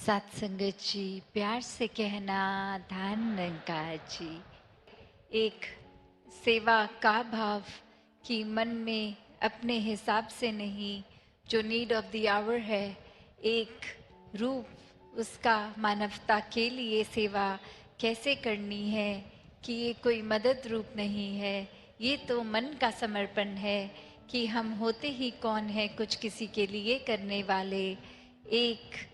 सत्संगत जी, प्यार से कहना धन निरंकार जी। एक सेवा का भाव कि मन में अपने हिसाब से नहीं, जो नीड ऑफ द आवर है, एक रूप उसका मानवता के लिए सेवा कैसे करनी है, कि ये कोई मदद रूप नहीं है, ये तो मन का समर्पण है कि हम होते ही कौन है कुछ किसी के लिए करने वाले। एक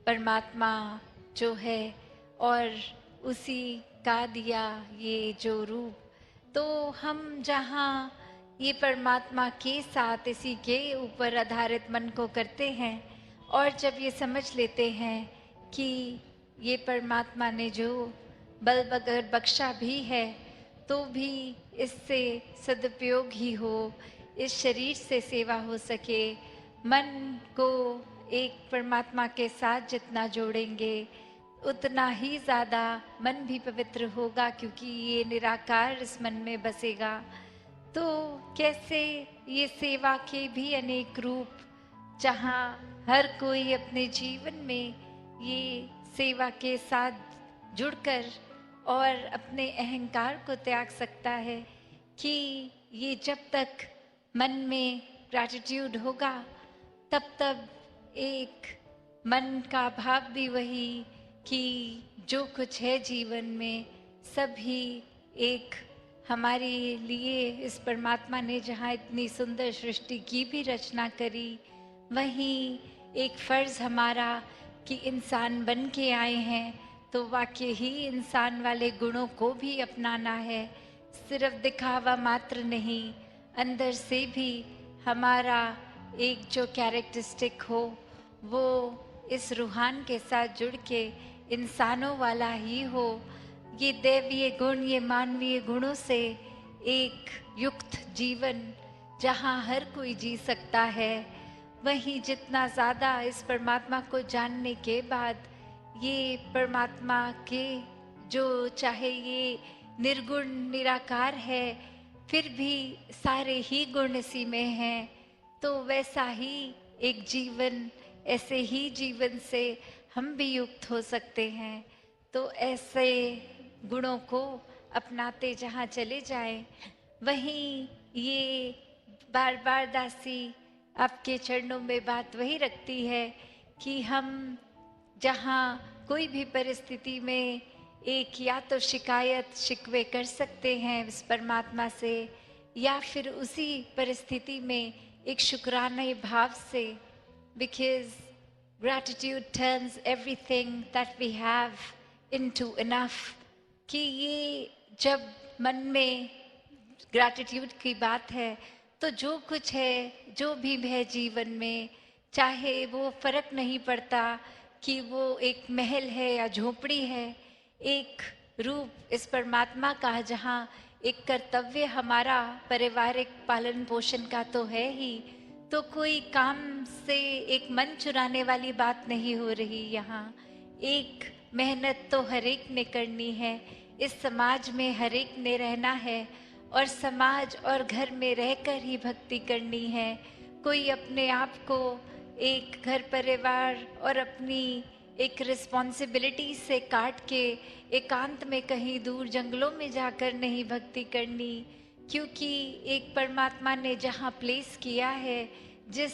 परमात्मा जो है और उसी का दिया ये जो रूप, तो हम जहाँ ये परमात्मा के साथ इसी के ऊपर आधारित मन को करते हैं और जब ये समझ लेते हैं कि ये परमात्मा ने जो बल अगर बख्शा भी है तो भी इससे सदुपयोग ही हो, इस शरीर से सेवा हो सके। मन को एक परमात्मा के साथ जितना जोड़ेंगे उतना ही ज़्यादा मन भी पवित्र होगा, क्योंकि ये निराकार इस मन में बसेगा। तो कैसे ये सेवा के भी अनेक रूप, जहाँ हर कोई अपने जीवन में ये सेवा के साथ जुड़कर और अपने अहंकार को त्याग सकता है, कि ये जब तक मन में ग्रैटिट्यूड होगा तब तब एक मन का भाव भी वही कि जो कुछ है जीवन में सभी एक हमारे लिए इस परमात्मा ने जहाँ इतनी सुंदर सृष्टि की भी रचना करी, वहीं एक फर्ज हमारा कि इंसान बन के आए हैं तो वाकई ही इंसान वाले गुणों को भी अपनाना है। सिर्फ दिखावा मात्र नहीं, अंदर से भी हमारा एक जो कैरेक्टरिस्टिक हो वो इस रूहान के साथ जुड़ के इंसानों वाला ही हो। ये दैवीय गुण, ये मानवीय गुणों से एक युक्त जीवन जहाँ हर कोई जी सकता है। वहीं जितना ज़्यादा इस परमात्मा को जानने के बाद ये परमात्मा के जो चाहे ये निर्गुण निराकार है, फिर भी सारे ही गुण इसी में हैं, तो वैसा ही एक जीवन, ऐसे ही जीवन से हम भी युक्त हो सकते हैं। तो ऐसे गुणों को अपनाते जहाँ चले जाएं, वहीं ये बार बार दासी आपके चरणों में बात वही रखती है कि हम जहाँ कोई भी परिस्थिति में एक या तो शिकायत शिकवे कर सकते हैं इस परमात्मा से, या फिर उसी परिस्थिति में एक शुक्राने भाव से, because gratitude turns everything that we have into enough, कि ये जब मन में ग्रैटिट्यूड की बात है तो जो कुछ है, जो भी है जीवन में, चाहे वो फर्क नहीं पड़ता कि वो एक महल है या झोपड़ी है, एक रूप इस परमात्मा का जहाँ एक कर्तव्य हमारा पारिवारिक पालन पोषण का तो है ही, तो कोई काम से एक मन चुराने वाली बात नहीं हो रही। यहाँ एक मेहनत तो हर एक ने करनी है, इस समाज में हर एक ने रहना है और समाज और घर में रहकर ही भक्ति करनी है। कोई अपने आप को एक घर परिवार और अपनी एक रिस्पॉन्सिबिलिटी से काट के एकांत में कहीं दूर जंगलों में जाकर नहीं भक्ति करनी, क्योंकि एक परमात्मा ने जहाँ प्लेस किया है जिस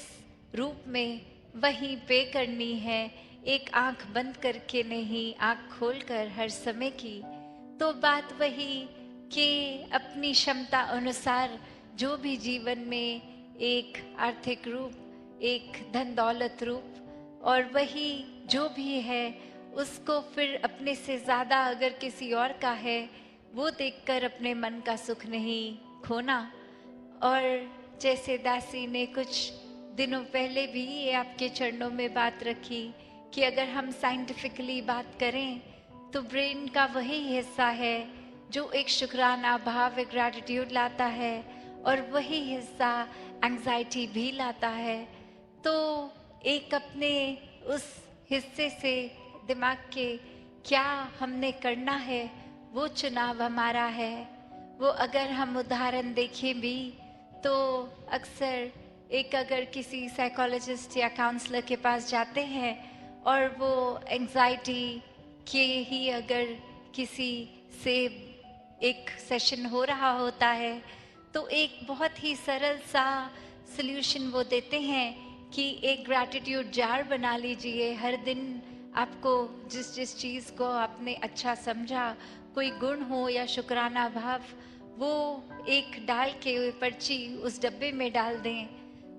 रूप में, वहीं पे करनी है। एक आंख बंद करके नहीं, आंख खोलकर हर समय की। तो बात वही कि अपनी क्षमता अनुसार जो भी जीवन में एक आर्थिक रूप, एक धन दौलत रूप, और वही जो भी है उसको फिर अपने से ज़्यादा अगर किसी और का है वो देखकर अपने मन का सुख नहीं खोना। और जैसे दासी ने कुछ दिनों पहले भी ये आपके चरणों में बात रखी कि अगर हम साइंटिफिकली बात करें तो ब्रेन का वही हिस्सा है जो एक शुक्राना भाव, एक ग्रैटिट्यूड लाता है, और वही हिस्सा एंग्जाइटी भी लाता है। तो एक अपने उस हिस्से से दिमाग के क्या हमने करना है वो चुनाव हमारा है। वो अगर हम उदाहरण देखें भी तो अक्सर एक अगर किसी साइकोलॉजिस्ट या काउंसलर के पास जाते हैं और वो एंजाइटी के ही अगर किसी से एक सेशन हो रहा होता है तो एक बहुत ही सरल सा सल्यूशन वो देते हैं कि एक ग्रैटिट्यूड जार बना लीजिए। हर दिन आपको जिस जिस चीज़ को आपने अच्छा समझा, कोई गुण हो या शुक्राना भाव, वो एक डाल के पर्ची उस डब्बे में डाल दें।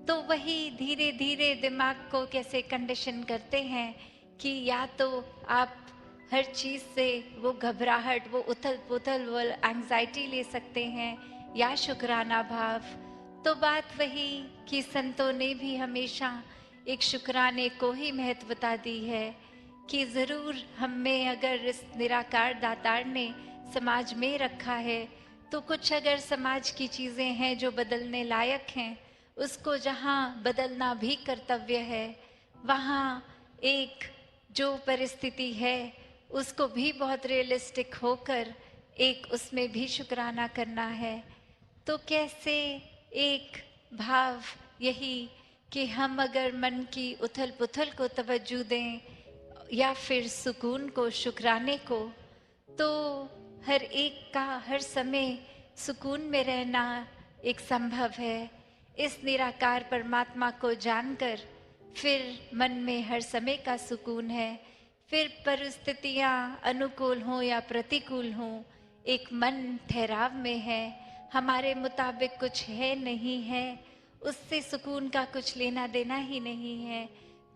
तो वही धीरे धीरे दिमाग को कैसे कंडीशन करते हैं कि या तो आप हर चीज़ से वो घबराहट, वो उथल पुथल, वो एंजाइटी ले सकते हैं या शुक्राना भाव। तो बात वही कि संतों ने भी हमेशा एक शुक्राने को ही महत्वता दी है कि ज़रूर हम में अगर इस निराकार दातार ने समाज में रखा है तो कुछ अगर समाज की चीज़ें हैं जो बदलने लायक हैं, उसको जहाँ बदलना भी कर्तव्य है, वहाँ एक जो परिस्थिति है उसको भी बहुत रियलिस्टिक होकर एक उसमें भी शुक्राना करना है। तो कैसे एक भाव यही कि हम अगर मन की उथल पुथल को तवज्जो दें या फिर सुकून को, शुक्राने को, तो हर एक का हर समय सुकून में रहना एक संभव है। इस निराकार परमात्मा को जानकर फिर मन में हर समय का सुकून है। फिर परिस्थितियाँ अनुकूल हों या प्रतिकूल हों, एक मन ठहराव में है, हमारे मुताबिक कुछ है नहीं है, उससे सुकून का कुछ लेना देना ही नहीं है।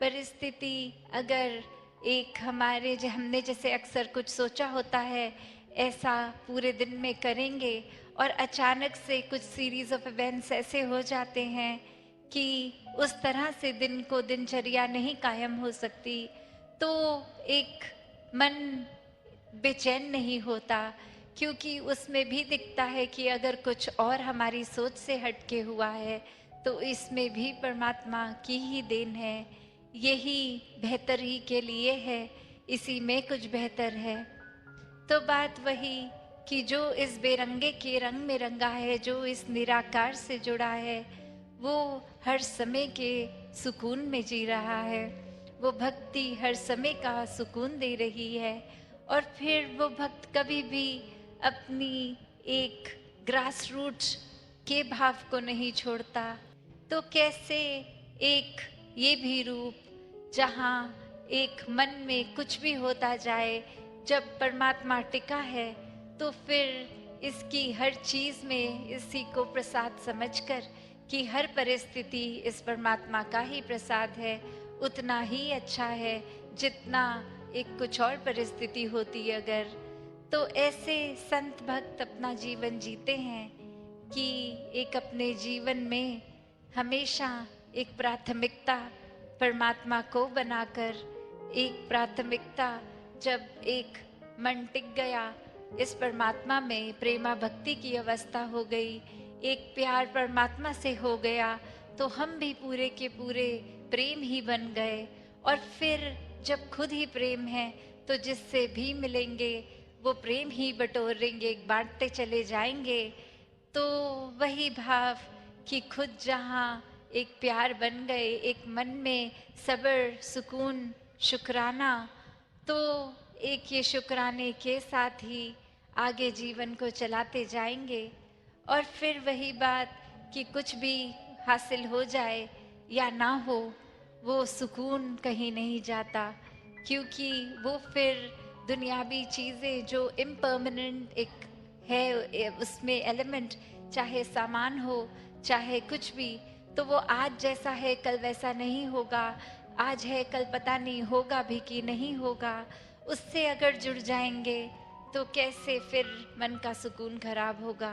परिस्थिति अगर एक हमारे हमने जैसे अक्सर कुछ सोचा होता है ऐसा पूरे दिन में करेंगे और अचानक से कुछ सीरीज ऑफ इवेंट्स ऐसे हो जाते हैं कि उस तरह से दिन को दिनचर्या नहीं कायम हो सकती, तो एक मन बेचैन नहीं होता, क्योंकि उसमें भी दिखता है कि अगर कुछ और हमारी सोच से हटके हुआ है तो इसमें भी परमात्मा की ही देन है, यही बेहतर ही के लिए है, इसी में कुछ बेहतर है। तो बात वही कि जो इस बेरंगे के रंग में रंगा है, जो इस निराकार से जुड़ा है, वो हर समय के सुकून में जी रहा है, वो भक्ति हर समय का सुकून दे रही है। और फिर वो भक्त कभी भी अपनी एक ग्रास रूट्स के भाव को नहीं छोड़ता। तो कैसे एक ये भी रूप जहाँ एक मन में कुछ भी होता जाए, जब परमात्मा टिका है तो फिर इसकी हर चीज में इसी को प्रसाद समझकर कि हर परिस्थिति इस परमात्मा का ही प्रसाद है, उतना ही अच्छा है जितना एक कुछ और परिस्थिति होती अगर। तो ऐसे संत भक्त अपना जीवन जीते हैं कि एक अपने जीवन में हमेशा एक प्राथमिकता परमात्मा को बनाकर, एक प्राथमिकता जब एक मन टिक गया इस परमात्मा में, प्रेमा भक्ति की अवस्था हो गई, एक प्यार परमात्मा से हो गया, तो हम भी पूरे के पूरे प्रेम ही बन गए। और फिर जब खुद ही प्रेम है तो जिससे भी मिलेंगे वो प्रेम ही बटोरेंगे, बांटते चले जाएंगे। तो वही भाव कि खुद जहाँ एक प्यार बन गए, एक मन में सब्र, सुकून, शुक्राना, तो एक ये शुक्राने के साथ ही आगे जीवन को चलाते जाएंगे। और फिर वही बात कि कुछ भी हासिल हो जाए या ना हो, वो सुकून कहीं नहीं जाता, क्योंकि वो फिर दुनियावी चीज़ें जो इम्पर्मानेंट एक है उसमें एलिमेंट, चाहे सामान हो चाहे कुछ भी, तो वो आज जैसा है कल वैसा नहीं होगा, आज है कल पता नहीं होगा भी कि नहीं होगा। उससे अगर जुड़ जाएंगे तो कैसे फिर मन का सुकून खराब होगा।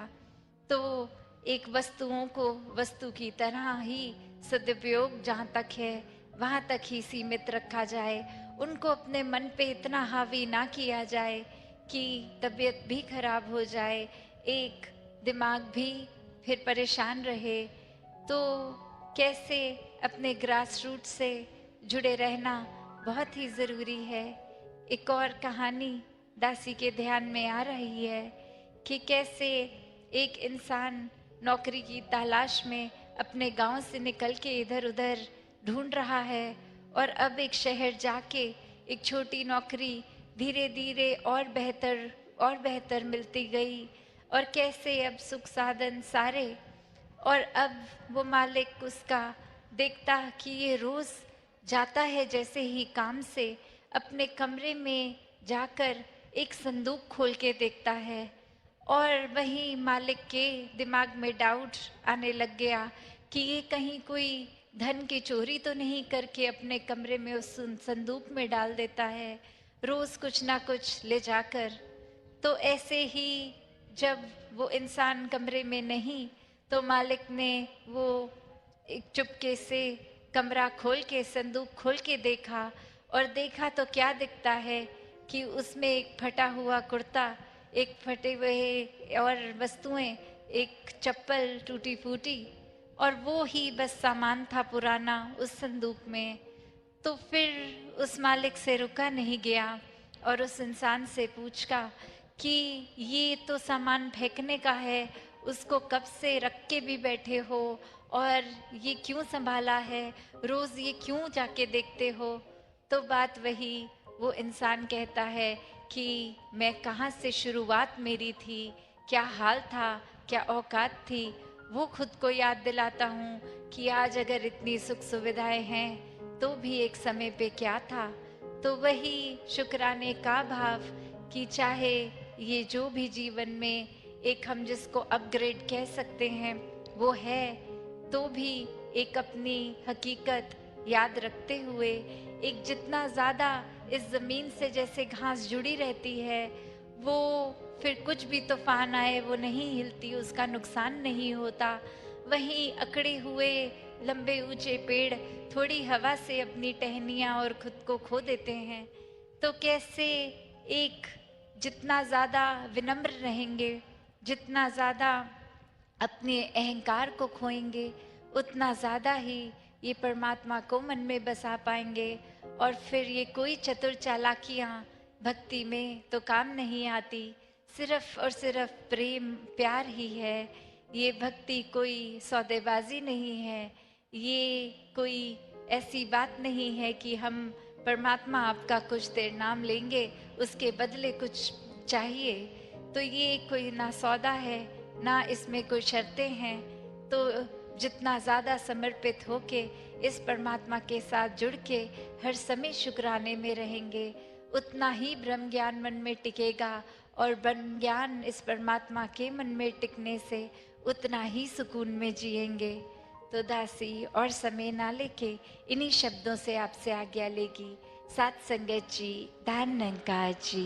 तो एक वस्तुओं को वस्तु की तरह ही सदुपयोग जहाँ तक है वहाँ तक ही सीमित रखा जाए, उनको अपने मन पे इतना हावी ना किया जाए कि तबीयत भी खराब हो जाए, एक दिमाग भी फिर परेशान रहे। तो कैसे अपने ग्रास रूट से जुड़े रहना बहुत ही ज़रूरी है। एक और कहानी दासी के ध्यान में आ रही है कि कैसे एक इंसान नौकरी की तलाश में अपने गांव से निकल के इधर उधर ढूंढ रहा है और अब एक शहर जाके एक छोटी नौकरी धीरे धीरे और बेहतर मिलती गई, और कैसे अब सुख साधन सारे। और अब वो मालिक उसका देखता कि ये रोज जाता है जैसे ही काम से, अपने कमरे में जाकर एक संदूक खोल के देखता है, और वहीं मालिक के दिमाग में डाउट आने लग गया कि ये कहीं कोई धन की चोरी तो नहीं करके अपने कमरे में उस संदूक में डाल देता है रोज कुछ ना कुछ ले जाकर। तो ऐसे ही जब वो इंसान कमरे में नहीं, तो मालिक ने वो एक चुपके से कमरा खोल के संदूक खोल के देखा, और देखा तो क्या दिखता है कि उसमें एक फटा हुआ कुर्ता, एक फटे हुए और वस्तुएं, एक चप्पल टूटी फूटी, और वो ही बस सामान था पुराना उस संदूक में। तो फिर उस मालिक से रुका नहीं गया और उस इंसान से पूछा कि ये तो सामान फेंकने का है, उसको कब से रख के भी बैठे हो, और ये क्यों संभाला है, रोज ये क्यों जाके देखते हो। तो बात वही, वो इंसान कहता है कि मैं कहाँ से शुरुआत मेरी थी, क्या हाल था, क्या औकात थी, वो खुद को याद दिलाता हूँ कि आज अगर इतनी सुख सुविधाएं हैं तो भी एक समय पे क्या था। तो वही शुक्राने का भाव कि चाहे ये जो भी जीवन में एक हम जिसको अपग्रेड कह सकते हैं वो है, तो भी एक अपनी हकीकत याद रखते हुए, एक जितना ज़्यादा इस ज़मीन से जैसे घास जुड़ी रहती है, वो फिर कुछ भी तूफान आए वो नहीं हिलती, उसका नुकसान नहीं होता। वहीं अकड़े हुए लंबे ऊंचे पेड़ थोड़ी हवा से अपनी टहनियाँ और खुद को खो देते हैं। तो कैसे एक जितना ज़्यादा विनम्र रहेंगे, जितना ज़्यादा अपने अहंकार को खोएंगे, उतना ज़्यादा ही ये परमात्मा को मन में बसा पाएंगे। और फिर ये कोई चतुर चालाकियाँ भक्ति में तो काम नहीं आती, सिर्फ और सिर्फ प्रेम प्यार ही है। ये भक्ति कोई सौदेबाजी नहीं है, ये कोई ऐसी बात नहीं है कि हम परमात्मा आपका कुछ देर नाम लेंगे उसके बदले कुछ चाहिए। तो ये कोई ना सौदा है, ना इसमें कोई शर्तें हैं। तो जितना ज़्यादा समर्पित होके इस परमात्मा के साथ जुड़ के हर समय शुक्राने में रहेंगे, उतना ही ब्रह्म ज्ञान मन में टिकेगा, और ब्रह्म ज्ञान इस परमात्मा के मन में टिकने से उतना ही सुकून में जिएंगे। तो दासी और समय ना लेके इन्हीं शब्दों से आपसे आज्ञा लेगी। साथ संगत जी, धन निरंकार जी।